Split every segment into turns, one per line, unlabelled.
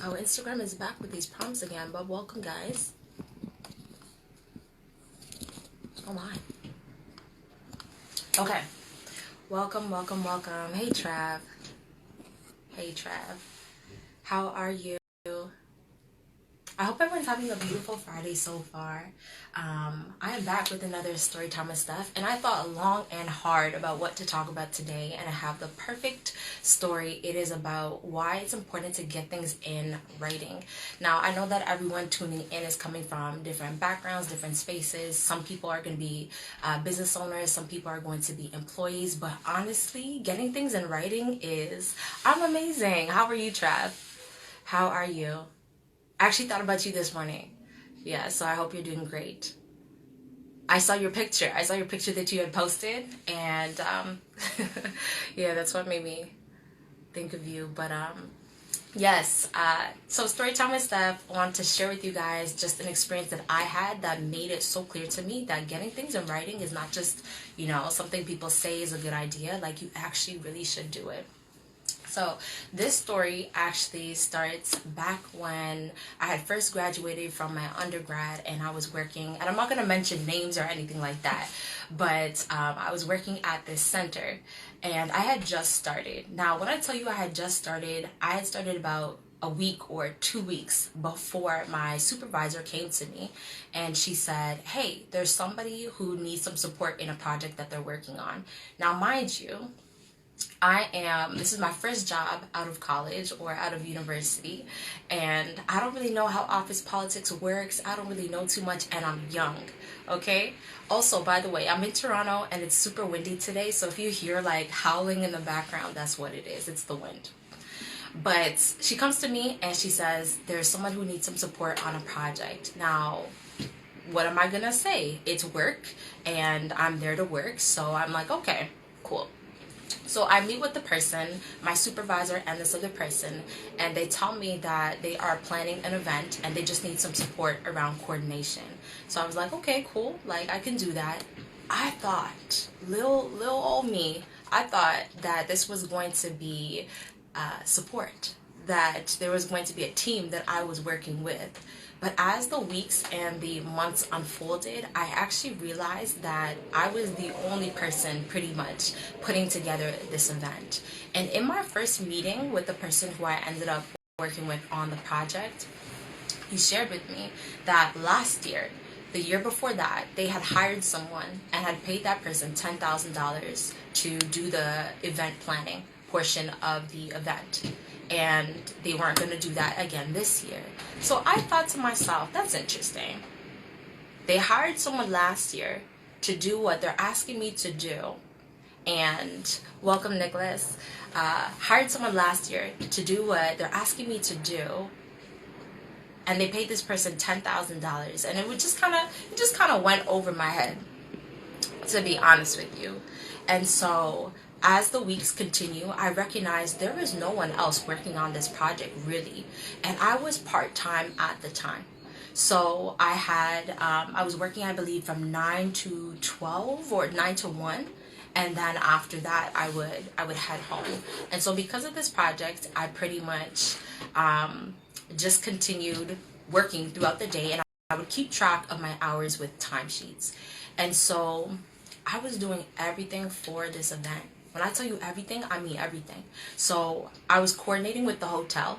Oh, Instagram is back with these prompts again, but welcome, guys. Oh my. Okay. Welcome, welcome, welcome. Hey, Trav. Hey, Trav. How are you? I hope everyone's having a beautiful Friday so far. I am back with another Storytime with Stef, and I thought long and hard about what to talk about today, and I have the perfect story. It is about why it's important to get things in writing. Now, I know that everyone tuning in is coming from different backgrounds, different spaces. Some people are going to be business owners, some people are going to be employees, but honestly, getting things in writing I'm amazing. How are you, Trav? How are you? I actually thought about you this morning. Yeah, so I hope you're doing great. I saw your picture. I saw your picture that you had posted, and yeah, that's what made me think of you. But yes, so Storytime with Steph, I want to share with you guys just an experience that I had that made it so clear to me that getting things in writing is not just, something people say is a good idea. Like, you actually really should do it. So this story actually starts back when I had first graduated from my undergrad, and I was working, and I'm not going to mention names or anything like that, but I was working at this center, and I had just started. Now, when I tell you I had started about a week or 2 weeks before my supervisor came to me, and she said, hey, there's somebody who needs some support in a project that they're working on. Now, mind you, this is my first job out of college or out of university, and I don't really know how office politics works. I don't really know too much, and I'm young, okay? Also, by the way, I'm in Toronto, and it's super windy today, so if you hear like howling in the background, that's what it is. It's the wind. But she comes to me and she says, there's someone who needs some support on a project. Now, what am I gonna say? It's work, and I'm there to work, so I'm like, okay, cool. So I meet with the person, my supervisor and this other person, and they tell me that they are planning an event and they just need some support around coordination. So I was like, okay, cool, like I can do that. I thought, little old me, I thought that this was going to be support, that there was going to be a team that I was working with. But as the weeks and the months unfolded, I actually realized that I was the only person pretty much putting together this event. And in my first meeting with the person who I ended up working with on the project, he shared with me that last year, the year before that, they had hired someone and had paid that person $10,000 to do the event planning portion of the event. And they weren't going to do that again this year. So I thought to myself, that's interesting. They hired someone last year to do what they're asking me to do. And welcome, Nicholas. Hired someone last year to do what they're asking me to do. And they paid this person $10,000. And it just kind of went over my head, to be honest with you. And so as the weeks continue, I recognized there was no one else working on this project, really. And I was part-time at the time. So I was working, I believe, from 9 to 12 or 9 to 1. And then after that, I would head home. And so because of this project, I pretty much just continued working throughout the day, and I would keep track of my hours with timesheets. And so I was doing everything for this event. When I tell you everything, I mean everything. So I was coordinating with the hotel.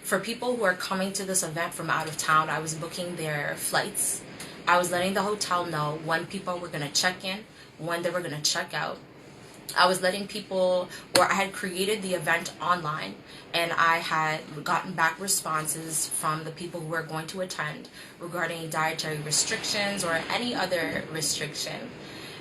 For people who are coming to this event from out of town, I was booking their flights. I was letting the hotel know when people were going to check in, when they were going to check out. I was letting people, or I had created the event online, and I had gotten back responses from the people who were going to attend regarding dietary restrictions or any other restriction.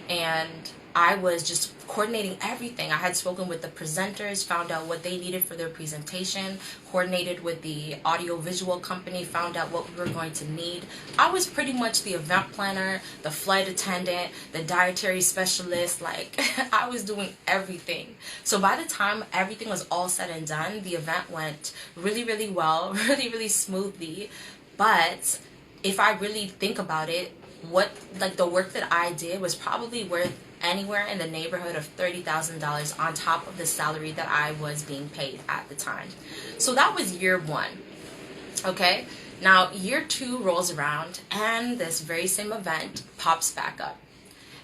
And I was just coordinating everything. I had spoken with the presenters, found out what they needed for their presentation, coordinated with the audio-visual company, found out what we were going to need. I was pretty much the event planner, the flight attendant, the dietary specialist. Like, I was doing everything. So by the time everything was all said and done, the event went really, really well, really, really smoothly. But if I really think about it, the work that I did was probably worth anywhere in the neighborhood of $30,000 on top of the salary that I was being paid at the time. So that was year one. Okay, now year two rolls around and this very same event pops back up.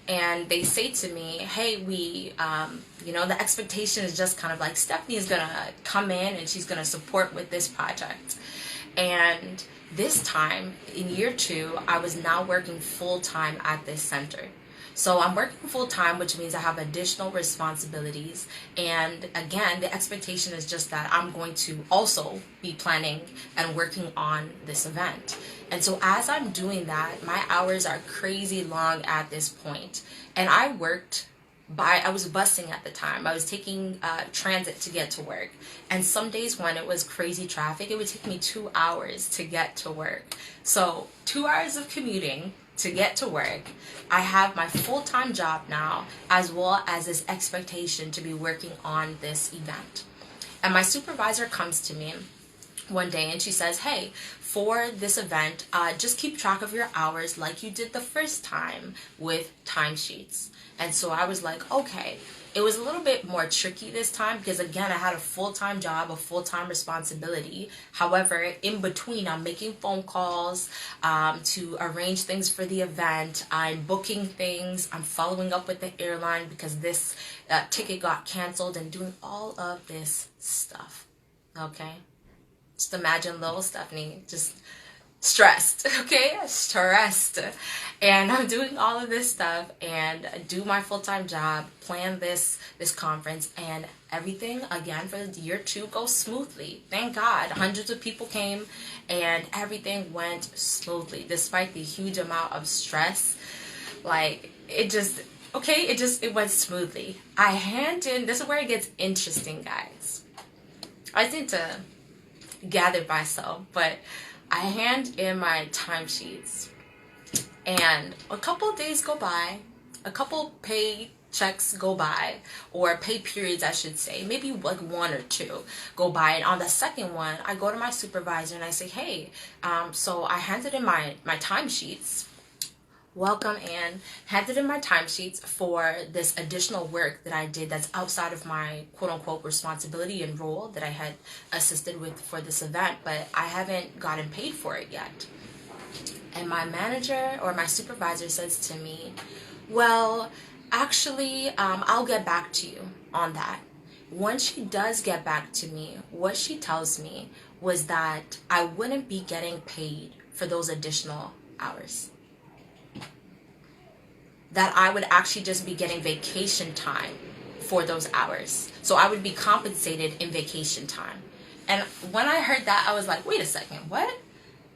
And they say to me, hey, the expectation is just kind of like Stephanie is going to come in and she's going to support with this project. And this time in year two, I was now working full time at this center. So I'm working full time, which means I have additional responsibilities. And again, the expectation is just that I'm going to also be planning and working on this event. And so as I'm doing that, my hours are crazy long at this point. And I was busing at the time. I was taking transit to get to work. And some days when it was crazy traffic, it would take me 2 hours to get to work. So 2 hours of commuting to get to work. I have my full-time job now, as well as this expectation to be working on this event. And my supervisor comes to me one day and she says, hey, for this event, just keep track of your hours like you did the first time with timesheets. And so I was like, okay. It was a little bit more tricky this time because, again, I had a full-time job, a full-time responsibility. However, in between, I'm making phone calls to arrange things for the event. I'm booking things. I'm following up with the airline because this ticket got canceled and doing all of this stuff. Okay? Just imagine little Stephanie just stressed, okay? Stressed. And I'm doing all of this stuff and do my full-time job, plan this conference, and everything, again, for the year two goes smoothly. Thank God. Hundreds of people came and everything went smoothly despite the huge amount of stress. Like, it went smoothly. This is where it gets interesting, guys. I need to gather myself, but I hand in my timesheets, and a couple of days go by, a couple pay checks go by, or pay periods, I should say, maybe like 1 or 2 go by, and on the second one, I go to my supervisor and I say, hey, so I handed in my timesheets. Welcome, and handed in my timesheets for this additional work that I did that's outside of my quote-unquote responsibility and role that I had assisted with for this event, but I haven't gotten paid for it yet. And my manager or my supervisor says to me, well, actually, I'll get back to you on that. When she does get back to me, what she tells me was that I wouldn't be getting paid for those additional hours. That I would actually just be getting vacation time for those hours. So I would be compensated in vacation time. And when I heard that, I was like, wait a second, what?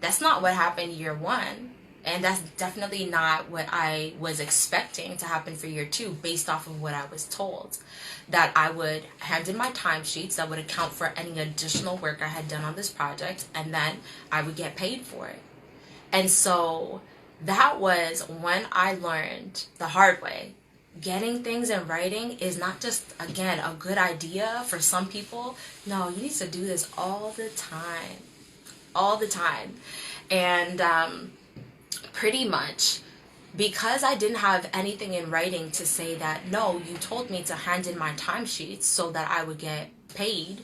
That's not what happened year one. And that's definitely not what I was expecting to happen for year two based off of what I was told. That I would hand in my timesheets that would account for any additional work I had done on this project, and then I would get paid for it. And so that was when I learned the hard way. Getting things in writing is not just, again, a good idea for some people. No, you need to do this all the time. All the time. And pretty much, because I didn't have anything in writing to say that, no, you told me to hand in my timesheets so that I would get paid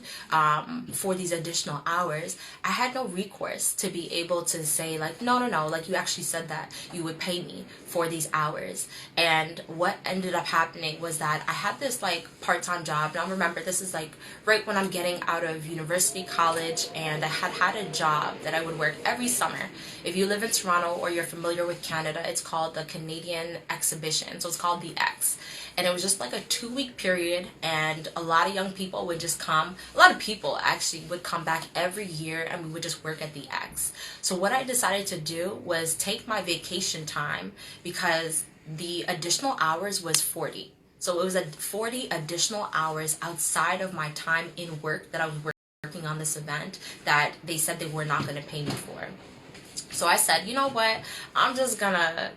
for these additional hours, I had no recourse to be able to say like, no, like you actually said that you would pay me for these hours. And what ended up happening was that I had this like part-time job. Now remember, this is like right when I'm getting out of university, college, and I had a job that I would work every summer. If you live in Toronto or you're familiar with Canada, it's called the Canadian Exhibition. So it's called the X. And it was just like a 2-week period, and a lot of young people would just come. A lot of people actually would come back every year, and we would just work at the X. So what I decided to do was take my vacation time, because the additional hours was 40. So it was 40 additional hours outside of my time in work that I was working on this event that they said they were not going to pay me for. So I said, you know what, I'm just gonna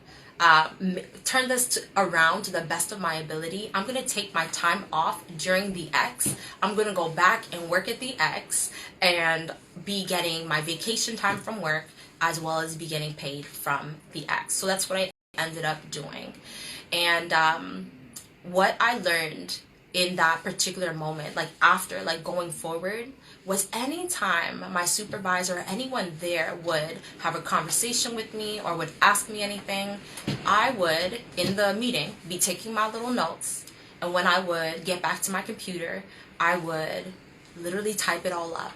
turn this around to the best of my ability. I'm going to take my time off during the X. I'm going to go back and work at the X and be getting my vacation time from work as well as be getting paid from the X. So that's what I ended up doing. And what I learned in that particular moment, like after, like going forward, was anytime my supervisor or anyone there would have a conversation with me or would ask me anything, I would, in the meeting, be taking my little notes. And when I would get back to my computer, I would literally type it all up.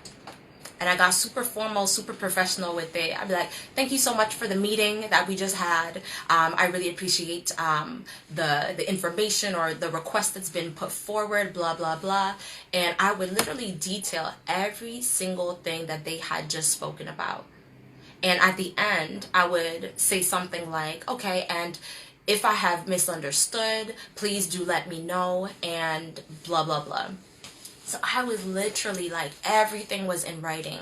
And I got super formal, super professional with it. I'd be like, thank you so much for the meeting that we just had. I really appreciate the information or the request that's been put forward, blah, blah, blah. And I would literally detail every single thing that they had just spoken about. And at the end, I would say something like, okay, and if I have misunderstood, please do let me know, and blah, blah, blah. So I was literally like, everything was in writing.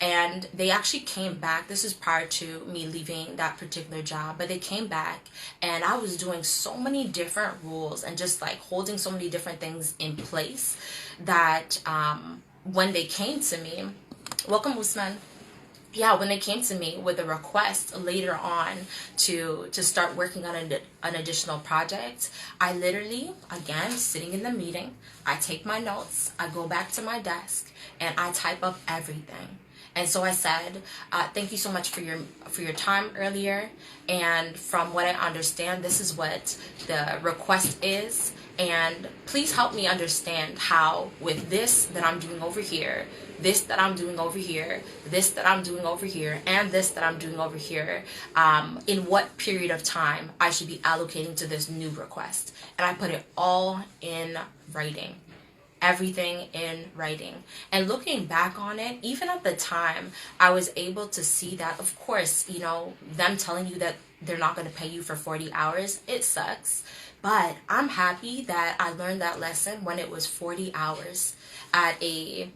And they actually came back. This is prior to me leaving that particular job, but they came back and I was doing so many different rules and just like holding so many different things in place that when they came to me, welcome Usman. Yeah, when they came to me with a request later on to start working on an additional project, I literally, again, sitting in the meeting, I take my notes, I go back to my desk, and I type up everything. And so I said, thank you so much for your time earlier. And from what I understand, this is what the request is. And please help me understand how with this that I'm doing over here, this that I'm doing over here, this that I'm doing over here, and this that I'm doing over here, in what period of time I should be allocating to this new request. And I put it all in writing. Everything in writing. And looking back on it, even at the time, I was able to see that, of course, you know, them telling you that they're not going to pay you for 40 hours, it sucks. But I'm happy that I learned that lesson when it was 40 hours at a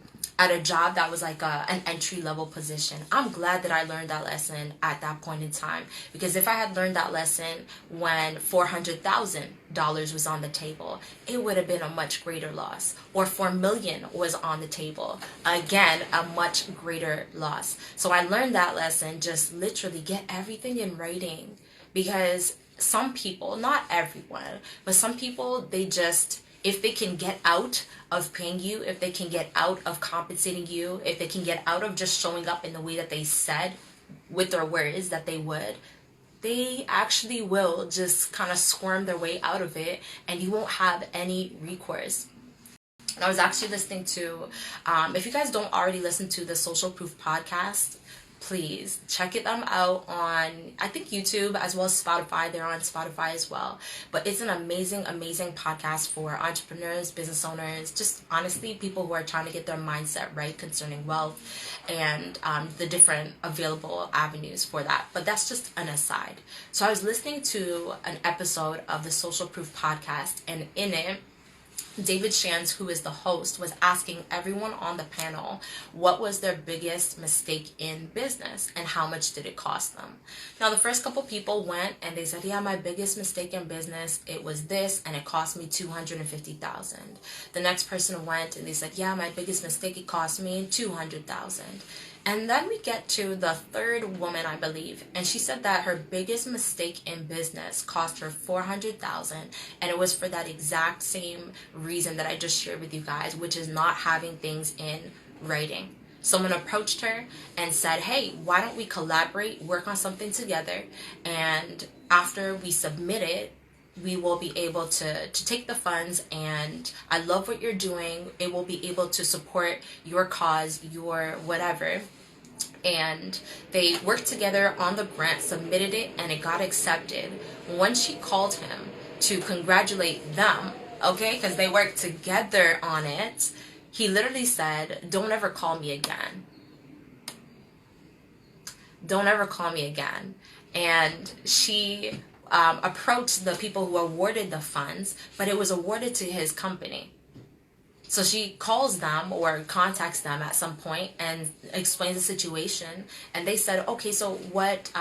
job that was like an entry-level position. I'm glad that I learned that lesson at that point in time, because if I had learned that lesson when $400,000 was on the table, it would have been a much greater loss. Or $4 million was on the table, again, a much greater loss. So I learned that lesson, just literally get everything in writing, because some people, not everyone, but some people, they just, if they can get out of paying you, if they can get out of compensating you, if they can get out of just showing up in the way that they said with their words that they would, they actually will just kind of squirm their way out of it, and you won't have any recourse. And I was actually listening to, if you guys don't already listen to the Social Proof podcast, please check them out on, I think, YouTube as well as Spotify. They're on Spotify as well. But it's an amazing, amazing podcast for entrepreneurs, business owners, just honestly people who are trying to get their mindset right concerning wealth and the different available avenues for that. But that's just an aside. So I was listening to an episode of the Social Proof podcast, and in it, David Shands, who is the host, was asking everyone on the panel what was their biggest mistake in business and how much did it cost them. Now, the first couple people went and they said, yeah, my biggest mistake in business, it was this, and it cost me $250,000. The next person went and they said, yeah, my biggest mistake, it cost me $200,000. And then we get to the third woman, I believe, and she said that her biggest mistake in business cost her $400,000, and it was for that exact same reason that I just shared with you guys, which is not having things in writing. Someone approached her and said, hey, why don't we collaborate, work on something together, and after we submit it, we will be able to take the funds, and I love what you're doing. It will be able to support your cause, your whatever. And they worked together on the grant, submitted it, and it got accepted. When she called him to congratulate them, okay, because they worked together on it, he literally said, don't ever call me again. Don't ever call me again. And she approached the people who awarded the funds, but it was awarded to his company. So she calls them or contacts them at some point and explains the situation. And they said, okay, so what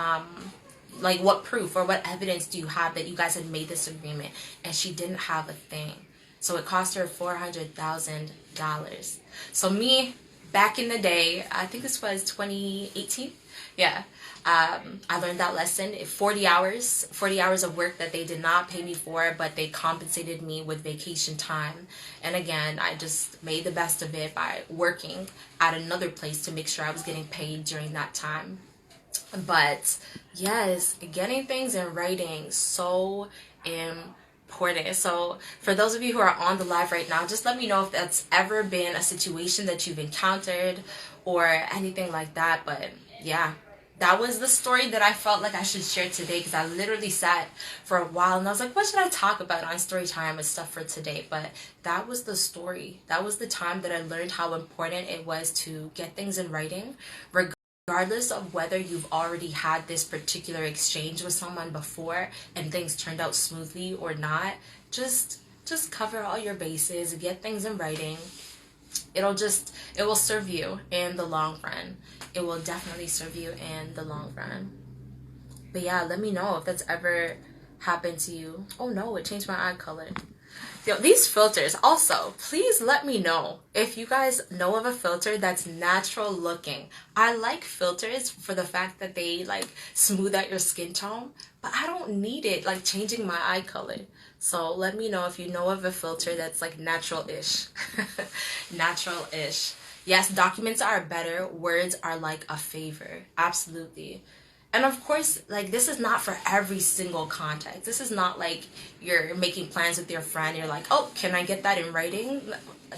proof or what evidence do you have that you guys had made this agreement? And she didn't have a thing. So it cost her $400,000. So me, back in the day, I think this was 2018, Yeah. I learned that lesson. 40 hours of work that they did not pay me for, but they compensated me with vacation time. And again, I just made the best of it by working at another place to make sure I was getting paid during that time. But yes, getting things in writing, so important. So for those of you who are on the live right now, just let me know if that's ever been a situation that you've encountered or anything like that. But yeah, that was the story that I felt like I should share today, because I literally sat for a while and I was like, what should I talk about on Storytime and stuff for today? But that was the story. That was the time that I learned how important it was to get things in writing, regardless of whether you've already had this particular exchange with someone before and things turned out smoothly or not. Just cover all your bases, get things in writing. It will serve you in the long run. It will definitely serve you in the long run. But yeah, let me know if that's ever happened to you. Oh no, it changed my eye color. Yo, these filters, also, please let me know if you guys know of a filter that's natural looking. I like filters for the fact that they like smooth out your skin tone, but I don't need it like changing my eye color. So let me know if you know of a filter that's like natural-ish. Natural-ish. Yes, documents are better. Words are like a favor. Absolutely. And of course, like, this is not for every single context. This is not like you're making plans with your friend. You're like, oh, can I get that in writing?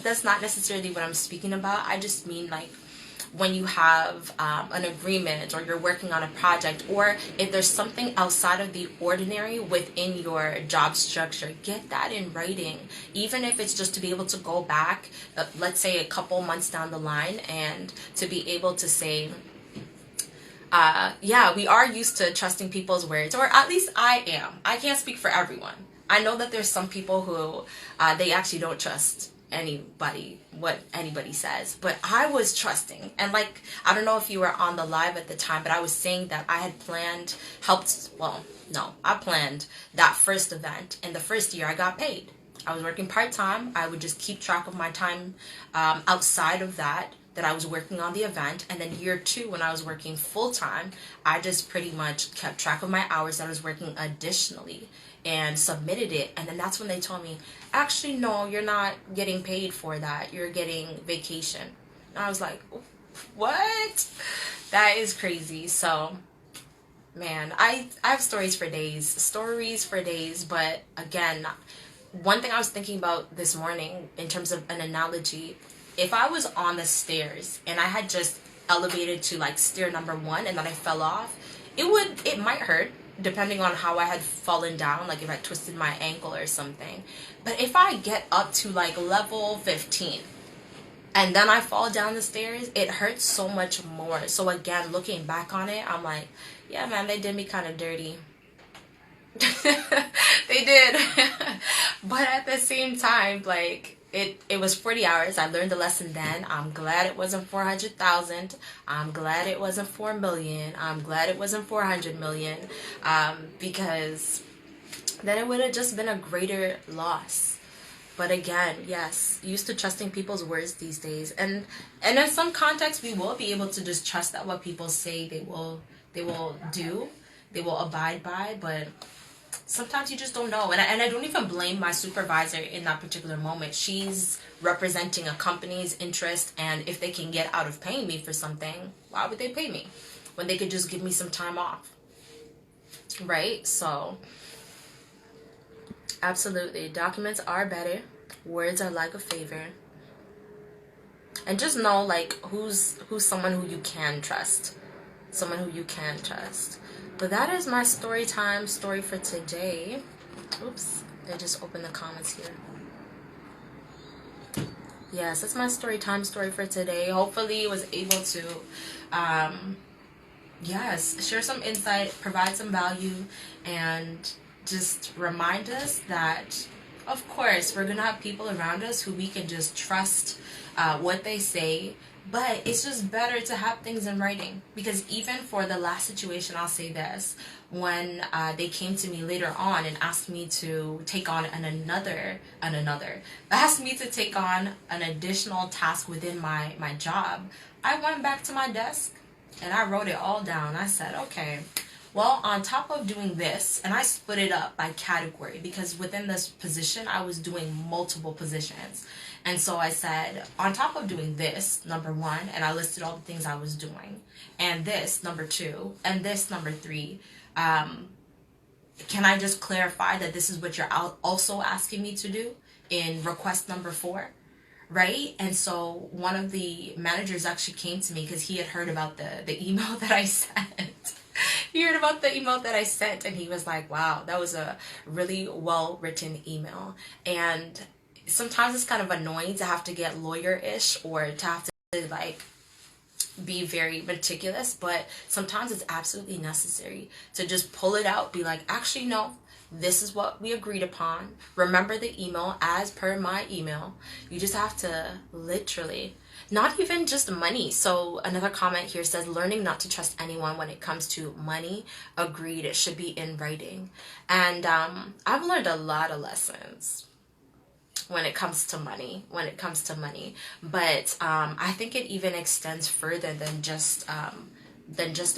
That's not necessarily what I'm speaking about. I just mean like when you have an agreement, or you're working on a project, or if there's something outside of the ordinary within your job structure, get that in writing. Even if it's just to be able to go back, let's say a couple months down the line, and to be able to say, yeah, we are used to trusting people's words, or at least I am. I can't speak for everyone. I know that there's some people who they actually don't trust anybody, what anybody says, but I was trusting. And like, I don't know if you were on the live at the time, but I was saying that I had I planned that first event, and the first year I got paid. I was working part-time. I would just keep track of my time outside of that I was working on the event. And then year 2, when I was working full-time, I just pretty much kept track of my hours that I was working additionally and submitted it. And then that's when they told me, actually, no, you're not getting paid for that. You're getting vacation. And I was like, what? That is crazy. So, man, I have stories for days. But again, one thing I was thinking about this morning in terms of an analogy, if I was on the stairs and I had just elevated to like stair number 1 and then I fell off, it might hurt depending on how I had fallen down, like if I twisted my ankle or something. But if I get up to like level 15 and then I fall down the stairs, it hurts so much more. So again, looking back on it, I'm like, yeah, man, they did me kind of dirty. They did. But at the same time, like, it was 40 hours. I learned the lesson then. I'm glad it wasn't 400,000. I'm glad it wasn't 4 million. I'm glad it wasn't 400 million. Because then it would have just been a greater loss. But again, yes, used to trusting people's words these days. And in some contexts, we will be able to just trust that what people say they will do, they will abide by. But sometimes you just don't know. And I don't even blame my supervisor in that particular moment. She's representing a company's interest, and if they can get out of paying me for something, why would they pay me when they could just give me some time off? Right? So, absolutely. Documents are better. Words are like a favor. And just know, like, who's someone who you can trust. Someone who you can trust. But that is my story time story for today. Oops, I just opened the comments here. Yes, that's my story time story for today. Hopefully I was able to, share some insight, provide some value, and just remind us that, of course, we're going to have people around us who we can just trust what they say. But it's just better to have things in writing, because even for the last situation, I'll say this, when they came to me later on and asked me to take on asked me to take on an additional task within my job, I went back to my desk And I wrote it all down. I said, okay, well, on top of doing this, and I split it up by category because within this position, I was doing multiple positions. And so I said, on top of doing this, number one, and I listed all the things I was doing, and this, number two, and this, number three, can I just clarify that this is what you're also asking me to do in request number four? Right? And so one of the managers actually came to me because he had heard about the email that I sent. He heard about the email that I sent, and he was like, wow, that was a really well written email. And sometimes it's kind of annoying to have to get lawyer-ish or to have to like be very meticulous, but sometimes it's absolutely necessary to just pull it out, be like, actually, no, this is what we agreed upon. Remember the email as per my email. You just have to literally, not even just money. So another comment here says, learning not to trust anyone when it comes to money. Agreed, it should be in writing. And I've learned a lot of lessons when it comes to money, but I think it even extends further than just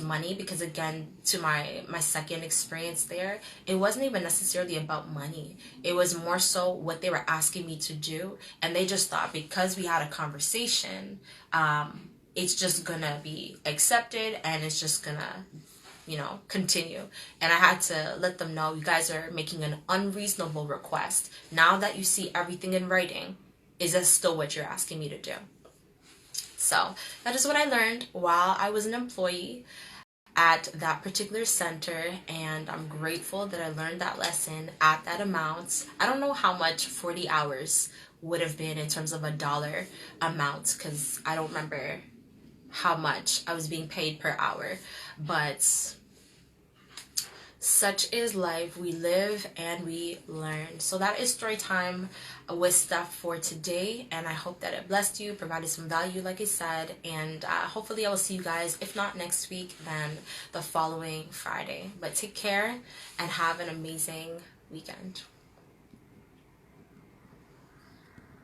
money, because again, to my second experience there, it wasn't even necessarily about money. It was more so what they were asking me to do, and they just thought because we had a conversation, it's just gonna be accepted and it's just gonna continue. And I had to let them know, you guys are making an unreasonable request. Now that you see everything in writing, is that still what you're asking me to do? So that is what I learned while I was an employee at that particular center, and I'm grateful that I learned that lesson at that amount. I don't know how much 40 hours would have been in terms of a dollar amount, because I don't remember how much I was being paid per hour, but such is life. We live and we learn. So that is story time with Stef for today, and I hope that it blessed you, provided some value like I said, and hopefully I will see you guys, if not next week, then the following Friday. But take care and have an amazing weekend.